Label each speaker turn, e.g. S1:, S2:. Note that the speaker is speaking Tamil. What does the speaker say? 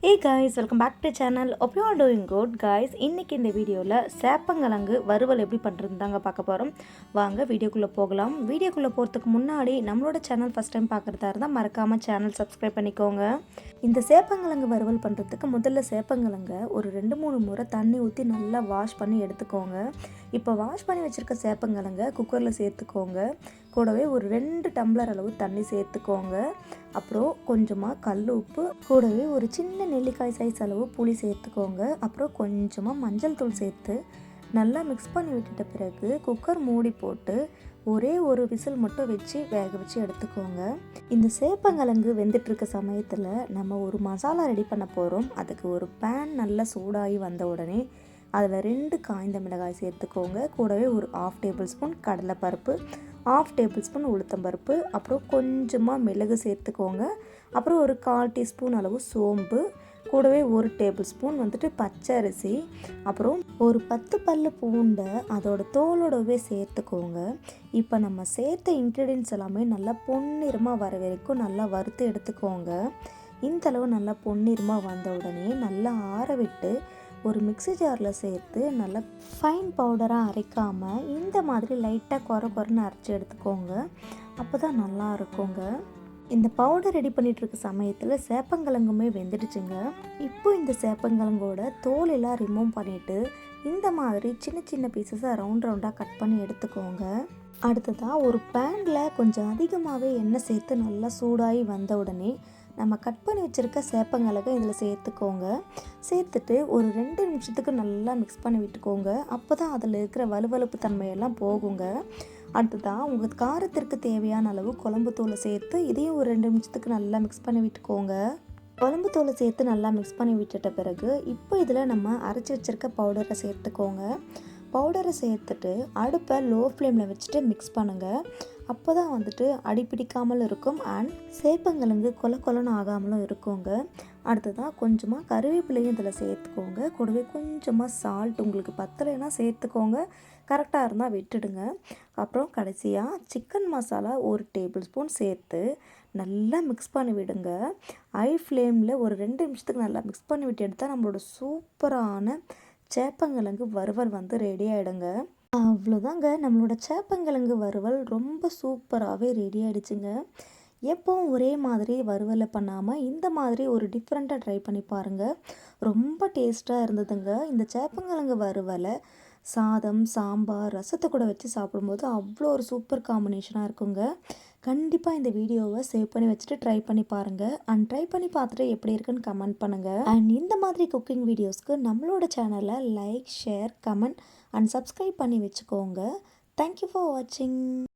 S1: Hey guys, welcome back to the channel. Hope you are doing good guys. இன்னைக்கு இந்த வீடியோல சேப்பங்கிழங்கு வறுவல் எப்படி பண்றதுன்னு தாங்க பார்க்க போறோம். வாங்க வீடியோக்குள்ள போகலாம். வீடியோக்குள்ள போறதுக்கு முன்னாடி நம்மளோட சேனல் ஃபர்ஸ்ட் டைம் பார்க்கறதா இருந்தா மறக்காம சேனல் சப்ஸ்கிரைப் பண்ணிக்கோங்க. இந்த சேப்பங்கிழங்கு வறுவல் பண்றதுக்கு முதல்ல சேப்பங்கிழங்க ஒரு 2-3 முறை தண்ணி ஊத்தி நல்லா வாஷ் பண்ணி எடுத்துக்கோங்க. இப்போ வாஷ் பண்ணி வச்சிருக்க சேப்பங்கிழங்க குக்கர்ல சேர்த்துக்கோங்க. கூடவே ஒரு 2 டம்ளர் அளவு தண்ணி சேர்த்துக்கோங்க. அப்புறம் கொஞ்சமாக கல் உப்பு, கூடவே ஒரு சின்ன நெல்லிக்காய் சைஸ் அளவு புளி சேர்த்துக்கோங்க. அப்புறம் கொஞ்சமாக மஞ்சள் தூள் சேர்த்து நல்லா மிக்ஸ் பண்ணி விட்டுட்ட பிறகு குக்கர் மூடி போட்டு ஒரே ஒரு விசில் மட்டும் வச்சு வேக வச்சு எடுத்துக்கோங்க. இந்த சேப்பங்கிழங்கு வெந்துட்டுருக்க சமயத்தில் நம்ம ஒரு மசாலா ரெடி பண்ண போகிறோம். அதுக்கு ஒரு பேன் நல்லா சூடாகி வந்த உடனே அதில் 2 காய்ந்த மிளகாய் சேர்த்துக்கோங்க. கூடவே ஒரு 1/2 டேபிள் ஸ்பூன் கடலைப்பருப்பு, 1/2 டேபிள் ஸ்பூன் உளுத்தம்பருப்பு, அப்புறம் கொஞ்சமாக மிளகு சேர்த்துக்கோங்க. அப்புறம் ஒரு 1/4 டீஸ்பூன் அளவு சோம்பு, கூடவே 1 டேபிள் ஸ்பூன் பச்சை அரிசி, அப்புறம் ஒரு 10 பல்லு பூண்டை அதோட தோலோடவே சேர்த்துக்கோங்க. இப்போ நம்ம சேர்த்த இன்க்ரீடியன்ஸ் எல்லாமே நல்லா பொன்னிறமாக வர வரைக்கும் நல்லா வறுத்து எடுத்துக்கோங்க. இந்தளவு நல்லா பொன்னிறமாக வந்த உடனே நல்லா ஆற விட்டு ஒரு மிக்ஸி ஜாரில் சேர்த்து நல்லா ஃபைன் பவுடராக அரைக்காமல் இந்த மாதிரி லைட்டாக குறைன்னு அரைச்சி எடுத்துக்கோங்க. அப்போ தான் நல்லா இருக்குங்க. இந்த பவுடர் ரெடி பண்ணிகிட்ருக்க சமயத்தில் சேப்பங்கிழங்குமே வெந்துடுச்சுங்க. இப்போ இந்த சேப்பங்கிழங்கோட தோலெல்லாம் ரிமூவ் பண்ணிவிட்டு இந்த மாதிரி சின்ன சின்ன பீசஸாக ரவுண்டாக கட் பண்ணி எடுத்துக்கோங்க. அடுத்ததாக ஒரு பேனில் கொஞ்சம் அதிகமாகவே எண்ணெய் சேர்த்து நல்லா சூடாகி வந்த உடனே நம்ம கட் பண்ணி வச்சுருக்க சேப்பங்கிழங்கை இதில் சேர்த்துக்கோங்க. சேர்த்துட்டு ஒரு 2 நிமிஷத்துக்கு நல்லா மிக்ஸ் பண்ணி விட்டுக்கோங்க. அப்போ தான் அதில் இருக்கிற வலுவலுப்பு தன்மையெல்லாம் போகுங்க. அடுத்ததாக உங்கள் காரத்திற்கு தேவையான அளவு குழம்பு தூளை சேர்த்து இதையும் ஒரு 2 நிமிஷத்துக்கு நல்லா மிக்ஸ் பண்ணி விட்டுக்கோங்க. குழம்பு தூளை சேர்த்து நல்லா மிக்ஸ் பண்ணி விட்டுட்ட பிறகு இப்போ இதில் நம்ம அரைச்சி வச்சுருக்க பவுடரை சேர்த்துக்கோங்க. பவுடரை சேர்த்துட்டு அடுப்பை லோ ஃப்ளேமில் வச்சுட்டு மிக்ஸ் பண்ணுங்கள். அப்போ தான் அடி பிடிக்காமல் இருக்கும் அண்ட் சேப்பங்கிழங்கு கொலன்னு ஆகாமலும் இருக்குங்க. அடுத்ததாக கொஞ்சமாக கருவேப்பிலையும் இதில் சேர்த்துக்கோங்க. கூடவே கொஞ்சமாக சால்ட் உங்களுக்கு பத்தலைன்னா சேர்த்துக்கோங்க, கரெக்டாக இருந்தால் விட்டுடுங்க. அப்புறம் கடைசியாக சிக்கன் மசாலா 1 டேபிள் ஸ்பூன் சேர்த்து நல்லா மிக்ஸ் பண்ணி விடுங்க. ஹை ஃப்ளேமில் ஒரு 2 நிமிஷத்துக்கு நல்லா மிக்ஸ் பண்ணி விட்டு எடுத்தால் நம்மளோட சூப்பரான சேப்பங்கிழங்கு வறுவல் ரெடி ஆகிடுங்க. அவ்வளோதாங்க, நம்மளோட சேப்பங்கிழங்கு வறுவல் ரொம்ப சூப்பராகவே ரெடி ஆகிடுச்சுங்க. எப்போவும் ஒரே மாதிரி வறுவலை பண்ணாமல் இந்த மாதிரி ஒரு டிஃப்ரெண்ட்டாக ட்ரை பண்ணி பாருங்கள். ரொம்ப டேஸ்ட்டாக இருந்ததுங்க. இந்த சேப்பங்கிழங்கு வறுவலை சாதம், சாம்பார், ரசத்தை கூட வச்சு சாப்பிடும்போது அவ்வளோ ஒரு சூப்பர் காம்பினேஷனாக இருக்குங்க. கண்டிப்பாக இந்த வீடியோவை சேவ் பண்ணி வச்சுட்டு ட்ரை பண்ணி பாருங்கள். அண்ட் ட்ரை பண்ணி பார்த்துட்டு எப்படி இருக்குன்னு கமெண்ட் பண்ணுங்கள். அண்ட் இந்த மாதிரி குக்கிங் வீடியோஸ்க்கு நம்மளோட சேனலை like, share, comment and subscribe பண்ணி வச்சுக்கோங்க. தேங்க்யூ ஃபார் வாட்சிங்.